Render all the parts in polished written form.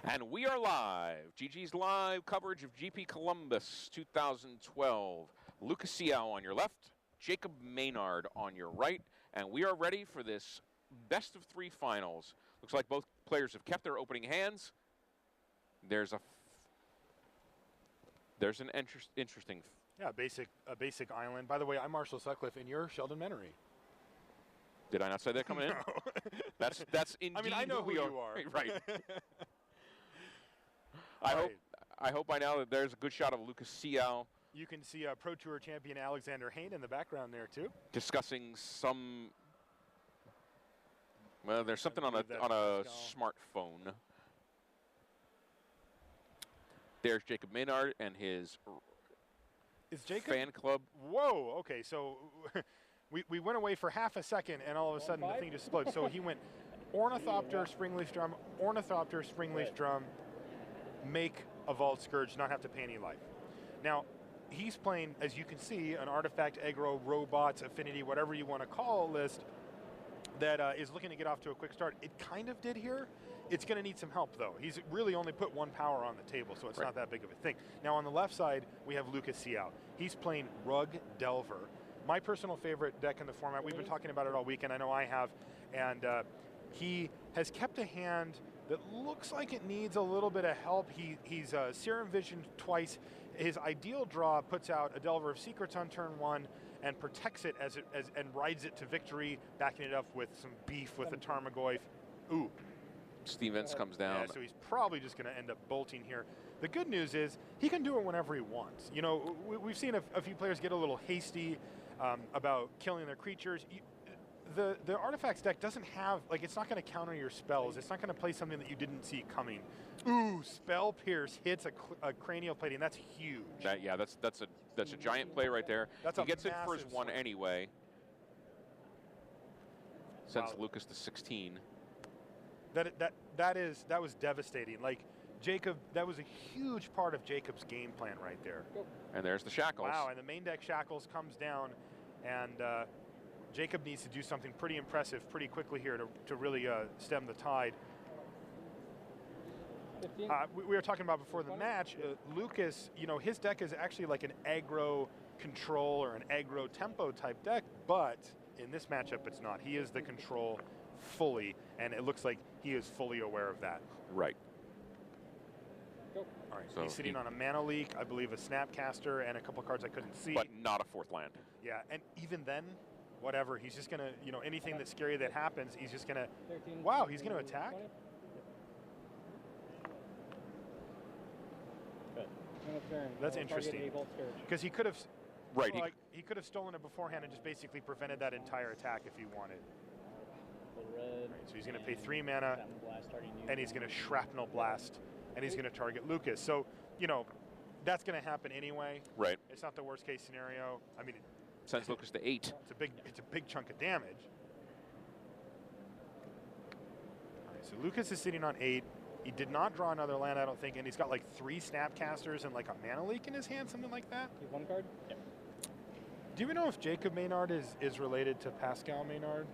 And we are live. GG's live coverage of GP Columbus 2012. Lucas Siow on your left, Jacob Maynard on your right, and we are ready for this best of three finals. Looks like both players have kept their opening hands. There's an interesting. Yeah, a basic island. By the way, I'm Marshall Sutcliffe, and you're Sheldon Menery. Did I not say that coming No. in? That's indeed. I mean, I know who you are. Right. I hope by now that there's a good shot of Lucas Siow. You can see Pro Tour champion Alexander Hayne in the background there too, discussing some. Well, there's something on a smartphone. There's Jacob Maynard and his fan club. Whoa. Okay, so we went away for half a second, and all of a sudden the thing just exploded. So he went ornithopter, springleaf drum, ornithopter, springleaf drum, make a vault scourge, not have to pay any life. Now, he's playing, as you can see, an artifact, aggro, robots, affinity, whatever you want to call a list that is looking to get off to a quick start. It kind of did here. It's going to need some help, though. He's really only put one power on the table, so it's not that big of a thing. Now, on the left side, we have Lucas Siow. He's playing Rug Delver. My personal favorite deck in the format. We've been talking about it all weekend. I know I have. And he has kept a hand that looks like it needs a little bit of help. He's Serum Vision twice. His ideal draw puts out a Delver of Secrets on turn one and protects it and rides it to victory, backing it up with some beef with the Tarmogoyf. Ooh. Stevens comes down. Yeah, so he's probably just going to end up bolting here. The good news is he can do it whenever he wants. You know, we've seen a few players get a little hasty about killing their creatures. The Artifacts deck doesn't have, like, it's not going to counter your spells. It's not going to play something that you didn't see coming. Ooh, Spell Pierce hits a cranial plating. That's huge. That's a giant play right there. He gets it for his one anyway. Sends Lucas to 16. That was devastating. Like, Jacob, that was a huge part of Jacob's game plan right there. And there's the Shackles. Wow, and the main deck Shackles comes down, and Jacob needs to do something pretty impressive pretty quickly here to really stem the tide. We were talking about before the match, Lucas, you know, his deck is actually like an aggro control or an aggro tempo type deck, but in this matchup it's not. He is the control fully, and it looks like he is fully aware of that. Right. All right, so he's sitting on a Mana Leak, I believe a Snapcaster, and a couple cards I couldn't see. But not a fourth land. Yeah, and even then, whatever, he's just going to, you know, anything that's scary that happens, he's just going to, wow, he's going to attack? That's interesting. Because he could have, he could have stolen it beforehand and just basically prevented that entire attack if he wanted. Right, so he's going to pay 3 mana, and he's going to Shrapnel Blast, and he's going to target Lucas. So, you know, that's going to happen anyway. Right. It's not the worst case scenario. I mean, sends Lucas to 8. It's a big chunk of damage. All right, so Lucas is sitting on 8. He did not draw another land, I don't think, and he's got like 3 Snapcasters and like a Mana Leak in his hand, something like that. You have 1 card? Yep. Do you know if Jacob Maynard is related to Pascal Maynard?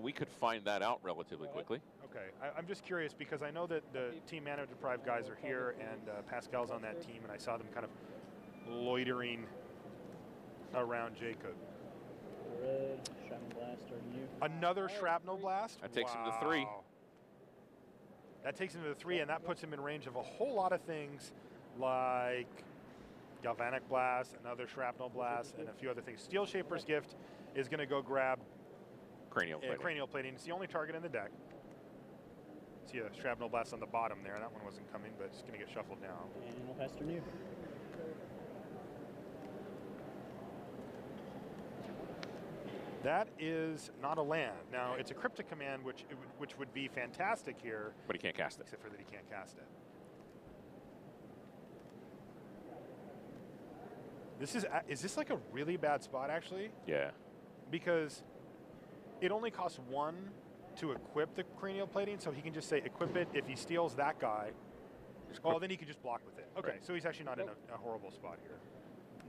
We could find that out relatively quickly. Okay, I'm just curious because I know that the Team Mana Deprived guys are here, and Pascal's on that team, and I saw them kind of loitering around Jacob. Red, Shrapnel Blast, or new. Another Shrapnel Blast? That takes him to 3. That takes him to 3, and that puts him in range of a whole lot of things like Galvanic Blast, another Shrapnel Blast, and a few other things. Steel Shaper's Gift is going to go grab Cranial Plating. Cranial Plating. It's the only target in the deck. See a Shrapnel Blast on the bottom there. That one wasn't coming, but it's going to get shuffled now. And we'll pass to new. That is not a land. Now, it's a Cryptic Command, which would be fantastic here. But he can't cast it. Except for that he can't cast it. Is this like a really bad spot, actually? Yeah. Because it only costs 1 to equip the Cranial Plating, so he can just say equip it. If he steals that guy, then he can just block with it. Okay, so he's actually not in a horrible spot here.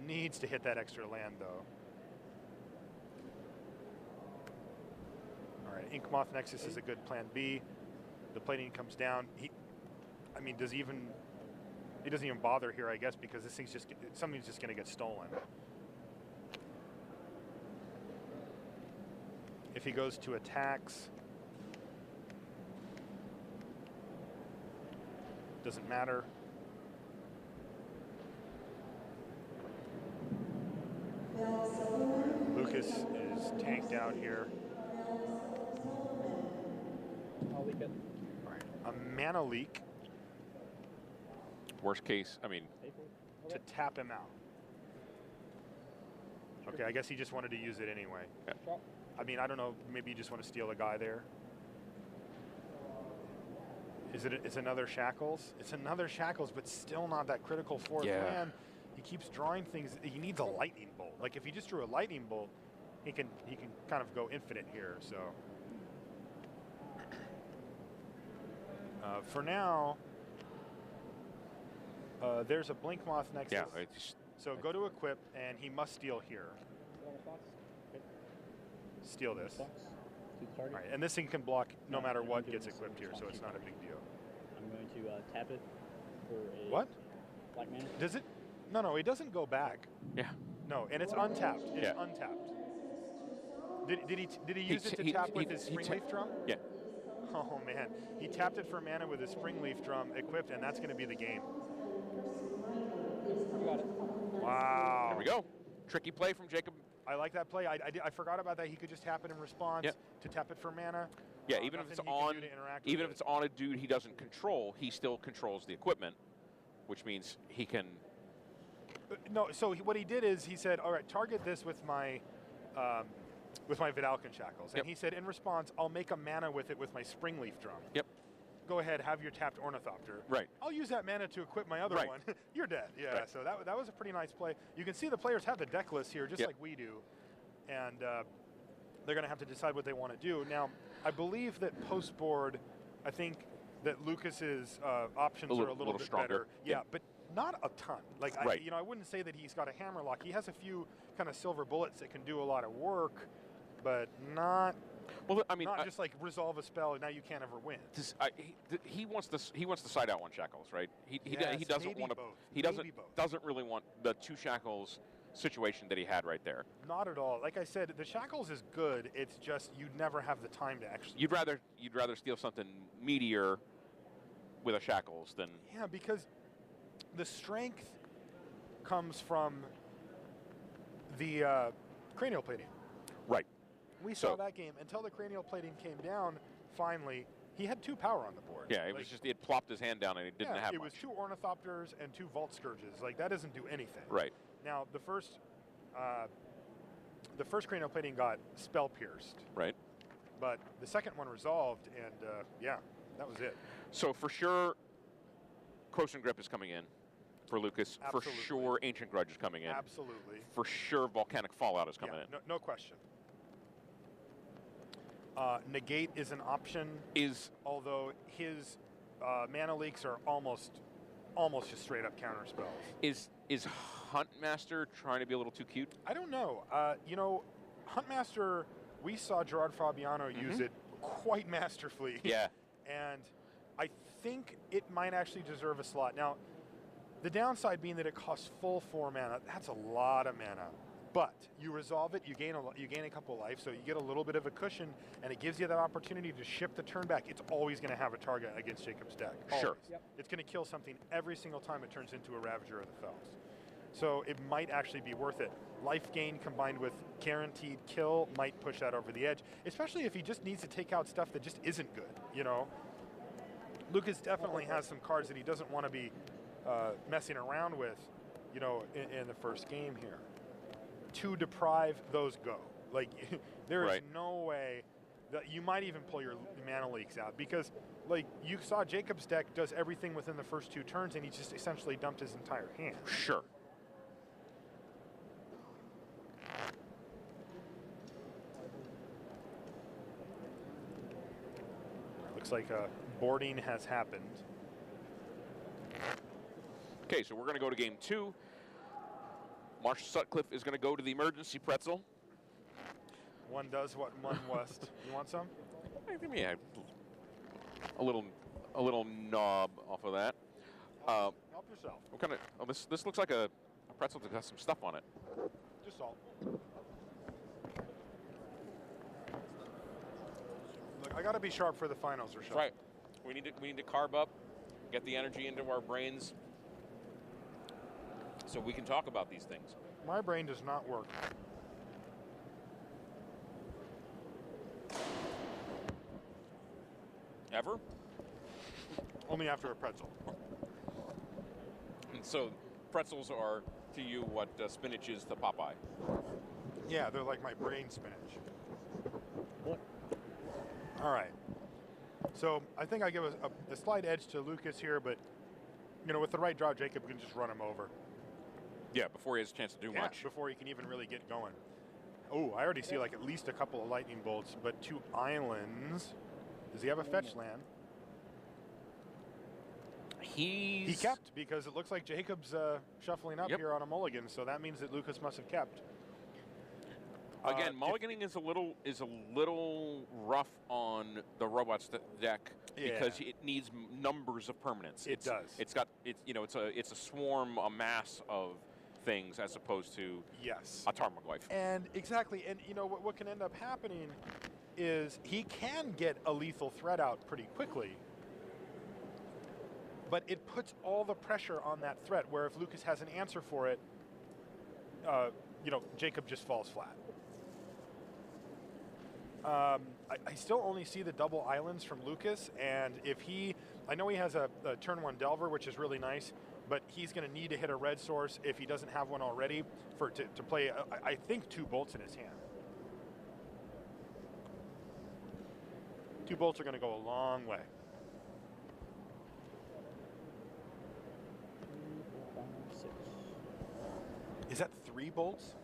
Needs to hit that extra land, though. All right, Inkmoth Nexus is a good plan B. The plating comes down. mean, he doesn't even bother here, I guess, because this thing's something's just going to get stolen. If he goes to attacks, doesn't matter. Lucas is tanked out here. I'll leak it. All right. A mana leak Worst case, I mean, to tap him out. Okay, I guess he just wanted to use it anyway. Yeah. Drop. I mean, I don't know. Maybe you just want to steal a guy there. It's another Shackles. It's another Shackles, but still not that critical fourth land. He keeps drawing things. He needs a lightning bolt. Like if he just drew a lightning bolt, he can kind of go infinite here. So for now, there's a Blink Moth next. yeah. So go to equip, and he must steal here. Steal this. All right, and this thing can block no matter what gets equipped here, so it's not a big deal. I'm going to tap it for a What? black mana. Does it? No, it doesn't go back. Yeah. No, and it's untapped. It's untapped. Did he use it to tap with his Springleaf Drum? Yeah. Oh man, he tapped it for mana with his Springleaf Drum equipped, and that's going to be the game. You got it. Wow. There we go. Tricky play from Jacob. I like that play. I forgot about that. He could just tap it in response to tap it for mana. Yeah, even if it's on a dude he doesn't control, he still controls the equipment, which means he can. No, so what he did is he said, "All right, target this with my Vidalcan Shackles," and he said, in response, "I'll make a mana with it with my Springleaf Drum." Yep. Go ahead, have your tapped Ornithopter. Right. I'll use that mana to equip my other one. You're dead. Yeah. Right. So that was a pretty nice play. You can see the players have the deck list here, just like we do, and they're going to have to decide what they want to do. Now, I believe that post board, I think that Lucas's options are a little bit stronger. better. Yeah, but not a ton. Like I wouldn't say that he's got a hammerlock. He has a few kind of silver bullets that can do a lot of work, but not. Well, I mean, not just like resolve a spell and now you can't ever win. He wants the side out one Shackles, right? He doesn't want to. Both. He doesn't really want the two Shackles situation that he had right there. Not at all. Like I said, the Shackles is good. It's just you never have the time to actually. You'd rather steal something meatier with a Shackles than. Yeah, because the strength comes from the cranial plating. Right. We saw that game until the cranial plating came down. Finally, he had 2 power on the board. Yeah, it was just he had plopped his hand down and he didn't have it much. was 2 Ornithopters and 2 Vault Scourges. Like that doesn't do anything. Right. Now the first cranial plating got spell pierced. Right. But the second one resolved, and that was it. So for sure, Croson Grip is coming in for Lucas. Absolutely. For sure, Ancient Grudge is coming in. Absolutely. For sure, Volcanic Fallout is coming in. No question. Negate is an option. Although his mana leaks are almost just straight up counter spells. Is Huntmaster trying to be a little too cute? I don't know. Huntmaster, we saw Gerard Fabiano use it quite masterfully. Yeah. And I think it might actually deserve a slot. Now, the downside being that it costs full 4 mana. That's a lot of mana. But you resolve it, you gain a couple life, so you get a little bit of a cushion, and it gives you that opportunity to ship the turn back. It's always going to have a target against Jacob's deck. Always. Sure. Yep. It's going to kill something every single time it turns into a Ravager of the Fells. So it might actually be worth it. Life gain combined with guaranteed kill might push that over the edge, especially if he just needs to take out stuff that just isn't good, Lucas definitely has some cards that he doesn't want to be messing around with, in the first game here. To deprive, those go. Like, there is no way that you might even pull your mana leaks out because, like, you saw Jacob's deck does everything within the first 2 turns and he just essentially dumped his entire hand. Sure. Looks like boarding has happened. Okay, so we're going to go to game 2. Marshall Sutcliffe is going to go to the emergency pretzel. One does what one must. You want some? Give me a little knob off of that. Help yourself. What kind of? Oh, this looks like a pretzel that has some stuff on it. Just salt. Look, I got to be sharp for the finals, Rochelle. That's right. We need to carb up, get the energy into our brains, so we can talk about these things. My brain does not work. Ever? Only after a pretzel. And so pretzels are to you what spinach is to Popeye. Yeah, they're like my brain spinach. What? All right. So I think I give a slight edge to Lucas here, but with the right draw, Jacob can just run him over. Yeah, before he has a chance to do much. Before he can even really get going. Oh, I already see like at least a couple of lightning bolts, but 2 islands. Does he have a fetch land? He kept, because it looks like Jacob's shuffling up here on a mulligan, so that means that Lucas must have kept. Again, mulliganing is a little rough on the robots deck because it needs numbers of permanents. It does. It's a swarm, a mass of things as opposed to a Tarmogoyf. And exactly, and what can end up happening is he can get a lethal threat out pretty quickly, but it puts all the pressure on that threat, where if Lucas has an answer for it, Jacob just falls flat. I still only see the double islands from Lucas, and if I know he has a turn 1 Delver, which is really nice, but he's going to need to hit a red source if he doesn't have one already to play, I think, 2 bolts in his hand. 2 bolts are going to go a long way. Is that 3 bolts?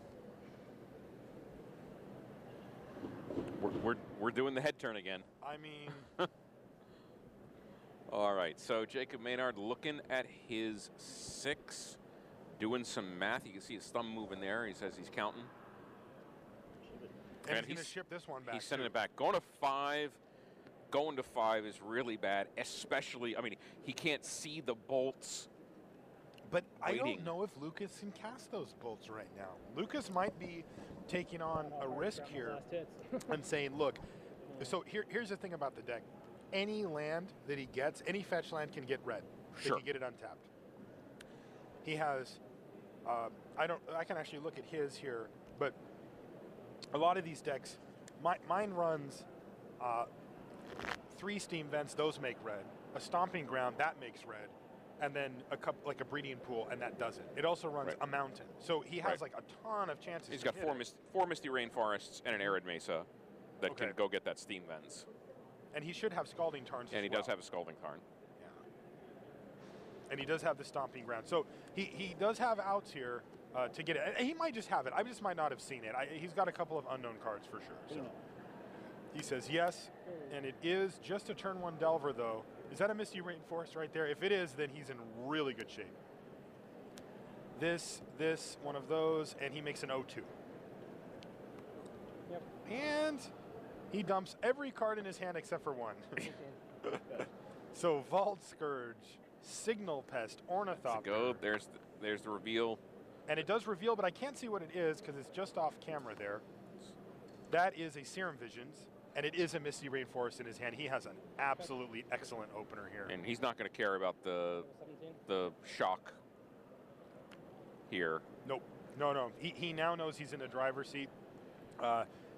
We're doing the head turn again. I mean... All right, so Jacob Maynard looking at his 6, doing some math. You can see his thumb moving there. He says he's counting. And he's going to ship this one back. He's sending it back. Going to 5. Going to 5 is really bad, especially, he can't see the bolts. But waiting. I don't know if Lucas can cast those bolts right now. Lucas might be taking on a risk here and saying, look, so here's the thing about the deck. Any land that he gets, any fetch land can get red. He can get it untapped. He has, I can actually look at his here, but a lot of these decks, mine runs 3 steam vents, those make red. A stomping ground, that makes red. And then a breeding pool, and that doesn't. It also runs a mountain. So he has like a ton of chances. He's got 4 misty rainforests and an arid mesa that can go get that steam vents. And he should have scalding tarns. And he does have a scalding tarn. Yeah. And he does have the stomping ground. So he does have outs here to get it. And he might just have it. I just might not have seen it. He's got a couple of unknown cards for sure. So he says yes, and it is just a turn 1 Delver though. Is that a Misty Rainforest right there? If it is, then he's in really good shape. This, one of those, and he makes an 0-2. Yep. And he dumps every card in his hand except for 1. So Vault Scourge, Signal Pest, Ornithopter. Go. There's the reveal. And it does reveal, but I can't see what it is because it's just off camera there. That is a Serum Visions. And it is a Misty Rainforest in his hand. He has an absolutely excellent opener here. And he's not going to care about the shock here. Nope. No. He now knows he's in the driver's seat.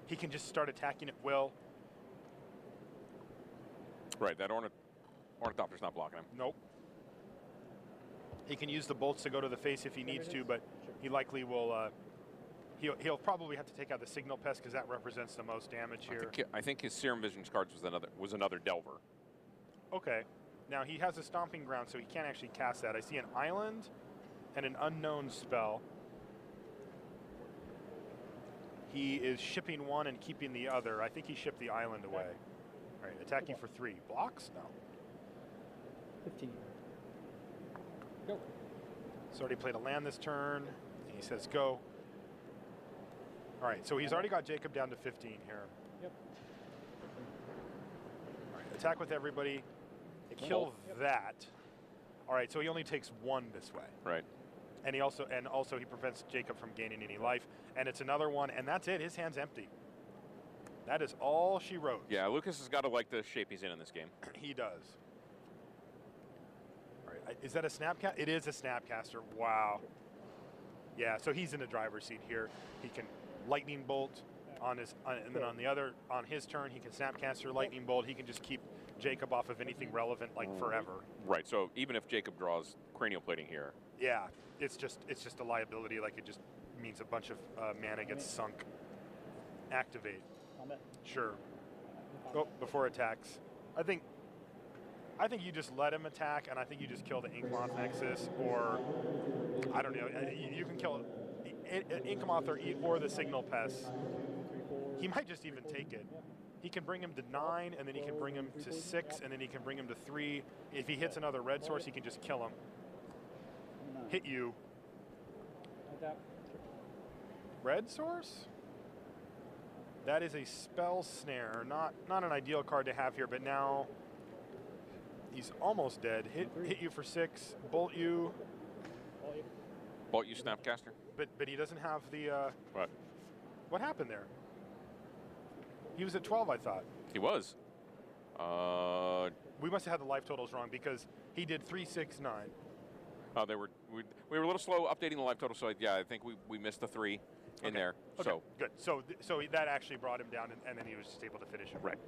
He can just start attacking at will. Right, that Ornithopter's not blocking him. Nope. He can use the bolts to go to the face if he needs to, but he likely will... He'll probably have to take out the Signal Pest because that represents the most damage here. I think his Serum Visions cards was another Delver. Okay. Now he has a Stomping Ground, so he can't actually cast that. I see an Island and an Unknown spell. He is shipping 1 and keeping the other. I think he shipped the Island away. All right, attacking for 3. Blocks? No. 15. Go. He's already played a land this turn. He says go. All right, so he's already got Jacob down to 15 here. Yep. All right, attack with everybody. Kill that. All right, so he only takes 1 this way. Right. And he also he prevents Jacob from gaining any life. And it's another one, and that's it. His hand's empty. That is all she wrote. Yeah, Lucas has got to like the shape he's in this game. He does. All right, is that a snapcaster? It is a snapcaster. Wow. Yeah, so he's in the driver's seat here. He can lightning bolt on his, and then on his turn, he can snapcaster, lightning bolt. He can just keep Jacob off of anything relevant like forever. Right. So even if Jacob draws cranial plating here. Yeah, it's just a liability. Like it just means a bunch of mana gets sunk. Activate. Sure. Oh, before attacks. I think you just let him attack, and I think you just kill the Inkmoth Nexus, or I don't know. You can kill Inkmoth or the Signal Pest. He might just even take it. He can bring him to 9, and then he can bring him to 6, and then he can bring him to 3. If he hits another red source, he can just kill him. Hit you. Red source? That is a spell snare. Not an ideal card to have here, but now he's almost dead. Hit you for 6. Bolt you. Bolt you, Snapcaster. But he doesn't have the. What? What happened there? He was at 12, I thought. He was. We must have had the life totals wrong because he did 3, 6, 9. Oh, we were a little slow updating the life total, so yeah, I think we missed the 3 in there. Okay, so good. So that actually brought him down, and then he was just able to finish it. Right.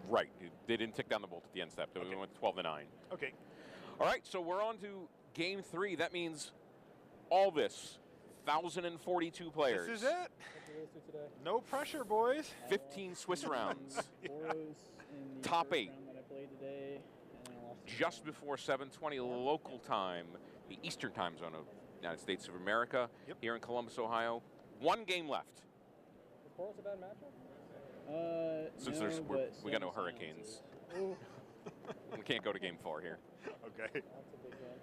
Right. They didn't tick down the bolt at the end step. We went 12 to 9. Okay. All right. So we're on to game 3. That means all this 1,042 players. This is it. No pressure, boys. 15 Swiss rounds. Top 8. Just before 7:20 local time, the Eastern time zone of the United States of America, here in Columbus, Ohio. 1 game left. Is Coral's a bad matchup? Since we got no hurricanes. We can't go to game 4 here. Okay. That's a big one.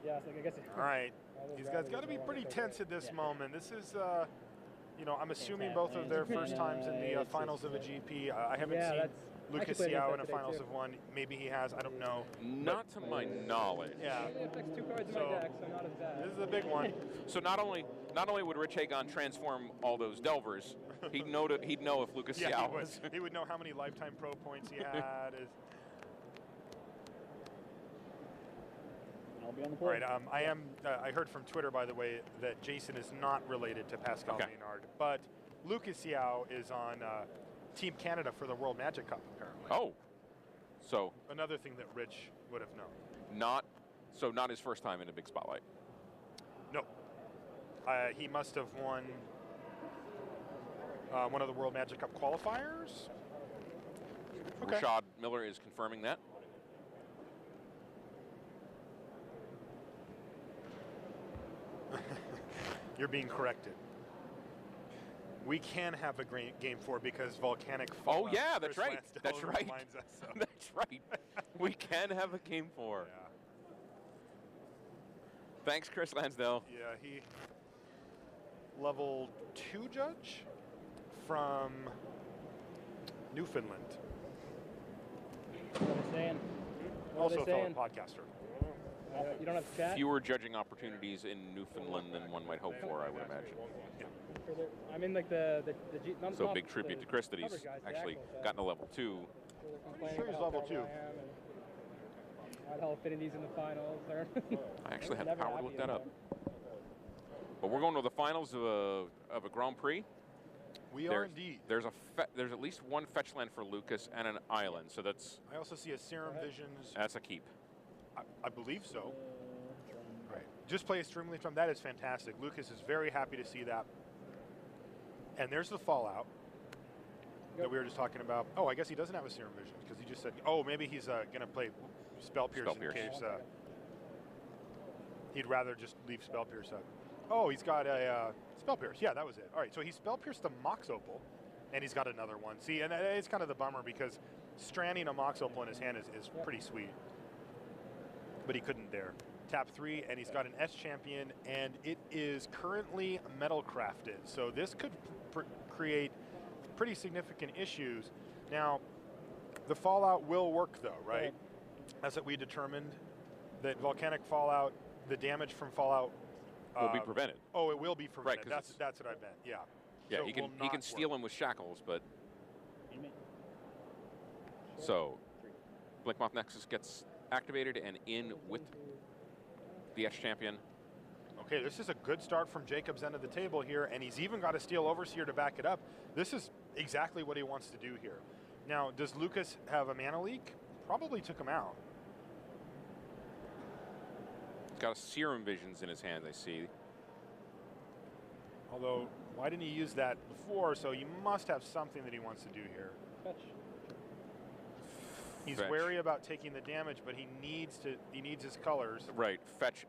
Yeah, I guess. All right. These guys got to be pretty tense at this moment. This is, I'm assuming both of their first times in the finals of a GP. I haven't seen Lucas Siow in a finals of one. Maybe he has. I don't know. Not to my knowledge. Yeah. It affects 2 cards in my deck, so not as bad. This is a big one. So not only would Rich Hagon transform all those Delvers, he'd know if Lucas Siow was. He would know how many lifetime pro points he had. I'll be on the All board. right. I heard from Twitter, by the way, that Jason is not related to Pascal Maynard, but Lucas Siow is on Team Canada for the World Magic Cup, apparently. Oh. So another thing that Rich would have known. Not his first time in a big spotlight. No. He must have won one of the World Magic Cup qualifiers. Okay. Rashad Miller is confirming that. You're being corrected. We can have a great game 4 because volcanic fallout. Oh yeah, that's Chris right. Lansdale That's right. reminds us of. That's right. We can have a game 4. Yeah. Thanks, Chris Lansdale. Yeah, he level 2 judge from Newfoundland. What are they saying? Also a fellow podcaster. You don't have to chat? Fewer judging opportunities in Newfoundland than one might hope for, I would imagine. I mean, like the So big tribute to Chris that he's actually gotten a level 2. Pretty sure he's level 2. I'd hell fitting these in the finals. I actually had the power to look that up. But we're going to the finals of a Grand Prix. We are indeed. There's at least 1 fetch land for Lucas and an island, so that's. I also see a Serum Visions. That's a keep. I believe so. Right. Just play a Streamly Drum. That is fantastic. Lucas is very happy to see that. And there's the Fallout that we were just talking about. Oh, I guess he doesn't have a Serum Visions because he just said, oh, maybe he's going to play Spell Pierce in case he'd rather just leave Spell Pierce up. Oh, he's got a Spell Pierce. Yeah, that was it. All right, so he Spell Pierced the Mox Opal, and he's got another one. See, and it's kind of the bummer because stranding a Mox Opal in his hand is pretty sweet. But he couldn't there. Tap 3, and he's got an S champion, and it is currently metal crafted. So this could create pretty significant issues. Now, the Fallout will work though, right? As that we determined that volcanic fallout, the damage from fallout will be prevented. Oh, it will be prevented. Right, that's what I meant. Yeah. Yeah, So he can steal him with shackles, but so Blinkmoth Nexus gets activated and in with the Etch champion. Okay, this is a good start from Jacob's end of the table here, and he's even got a Steel Overseer to back it up. This is exactly what he wants to do here. Now, does Lucas have a mana leak? Probably took him out. He's got a Serum Visions in his hand, I see. Although, why didn't he use that before? So he must have something that he wants to do here. Fetch. He's Fetch. wary about taking the damage, but he needs his colors. Right, fetch.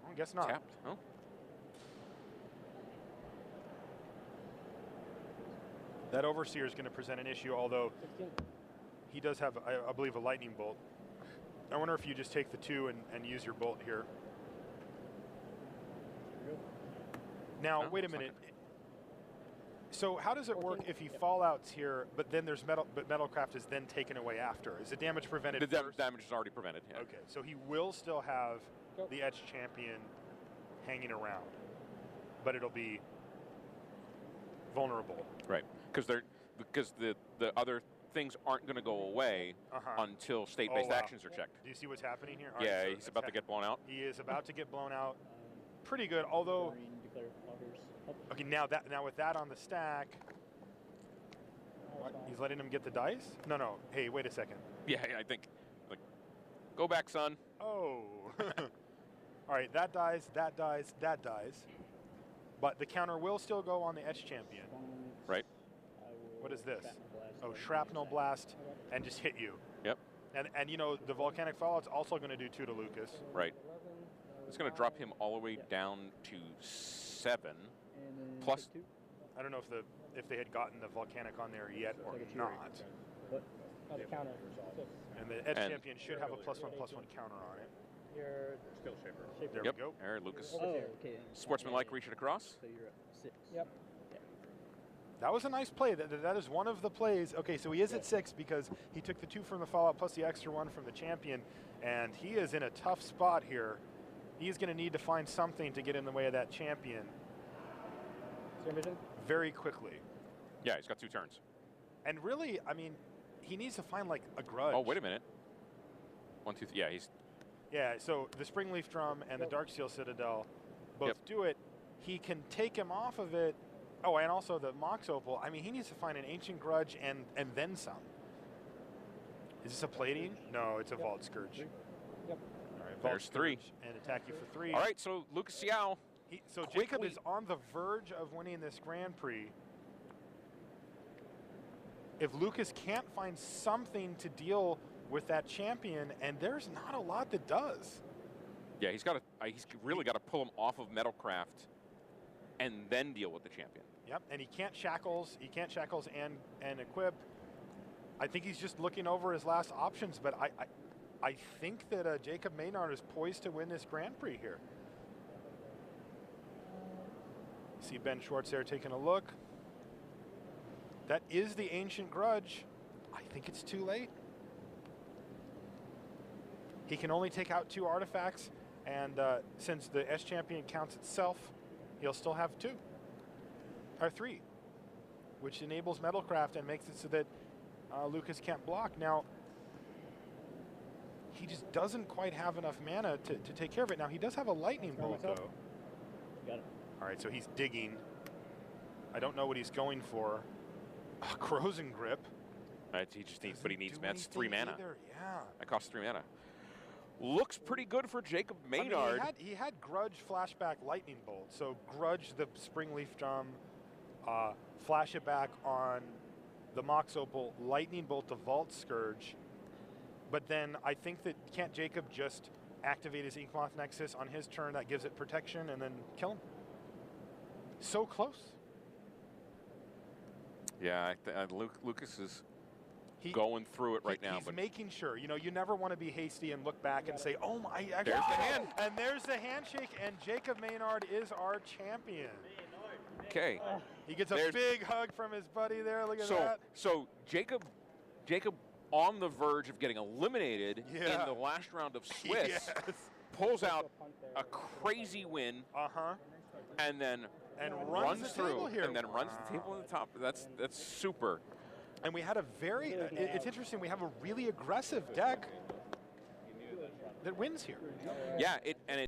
I guess not. Tapped. Oh. That Overseer is going to present an issue, although 16. he does have, I believe, a Lightning Bolt. I wonder if you just take the 2 and use your Bolt here. Now, No, wait a it's not minute. So how does it work if he fallouts here, but then there's Metalcraft is then taken away after? Is the damage prevented The first? damage is already prevented. Yeah. Okay, so he will still have Go. the Etch champion hanging around, but it'll be vulnerable. Right, because the other things aren't going to go away until state-based actions are checked. Do you see what's happening here? All Yeah, right, so he's about to get blown out. He is about to get blown out. Pretty good, although. Okay, now with that on the stack, what? He's letting him get the dice? No. Hey, wait a second. Yeah, I think. Like, go back, son. Oh. All right, that dies, that dies, that dies. But the counter will still go on the Etch champion. Right. What is this? Oh, Shrapnel Blast, and just hit you. Yep. And you know, the volcanic fallout's also going to do 2 to Lucas. Right. It's going to drop him all the way down to 7. Plus, I don't know if they had gotten the volcanic on there yet or not. Oh, the counter. And the Etch champion should have a +1/+1 counter on it. You're still shaper. There yep. we go. There, Lucas. Oh, okay. Sportsmanlike, reach it across. So you're at 6. Yep. That was a nice play. That is one of the plays. Okay, so he is at 6 because he took the 2 from the fallout plus the extra 1 from the champion, and he is in a tough spot here. He's going to need to find something to get in the way of that champion very quickly. Yeah, he's got 2 turns. And really, I mean, he needs to find like a grudge. Oh, wait a minute. 1, 2, 3. Yeah, he's. Yeah, so the Springleaf Drum and the Darksteel Citadel both do it. He can take him off of it. Oh, and also the Mox Opal. I mean, he needs to find an Ancient Grudge and then some. Is this a plating? No, it's a Vault Scourge. Yep. All right, Vault There's 3. Scourge and attack you for 3. All right, so Lucas Siow. So Jacob is on the verge of winning this Grand Prix. If Lucas can't find something to deal with that champion, and there's not a lot that does. Yeah, he's really got to pull him off of Metalcraft and then deal with the champion. Yep, and he can't shackles. He can't shackles and equip. I think he's just looking over his last options, but I think that Jacob Maynard is poised to win this Grand Prix here. See Ben Schwartz there taking a look. That is the Ancient Grudge. I think it's too late. He can only take out 2 artifacts, and since the S champion counts itself, he'll still have 2 or 3, which enables Metalcraft and makes it so that Lucas can't block. Now, he just doesn't quite have enough mana to take care of it. Now, he does have a Lightning Bolt, though. Got it. All right, so he's digging. I don't know what he's going for. Corrosion Grip. Right, he just needs, but he needs, that's 3 mana. Either. Yeah. That costs 3 mana. Looks pretty good for Jacob Maynard. I mean, he had Grudge flashback Lightning Bolt. So Grudge the Springleaf Drum, flash it back on the Mox Opal, Lightning Bolt the Vault Scourge. But then I think that can't Jacob just activate his Inkmoth Nexus on his turn that gives it protection and then kill him? So close. Yeah, Lucas is going through it right now. He's but making sure. You know, you never want to be hasty and look back and say, oh my, there's the hand. And there's the handshake, and Jacob Maynard is our champion. Okay. He gets a big hug from his buddy there. Look at that. So Jacob on the verge of getting eliminated in the last round of Swiss, pulls out a crazy win, and then runs through, and then runs the table on the top. That's super. And we had a very, it's interesting, we have a really aggressive deck that wins here. Yeah, and it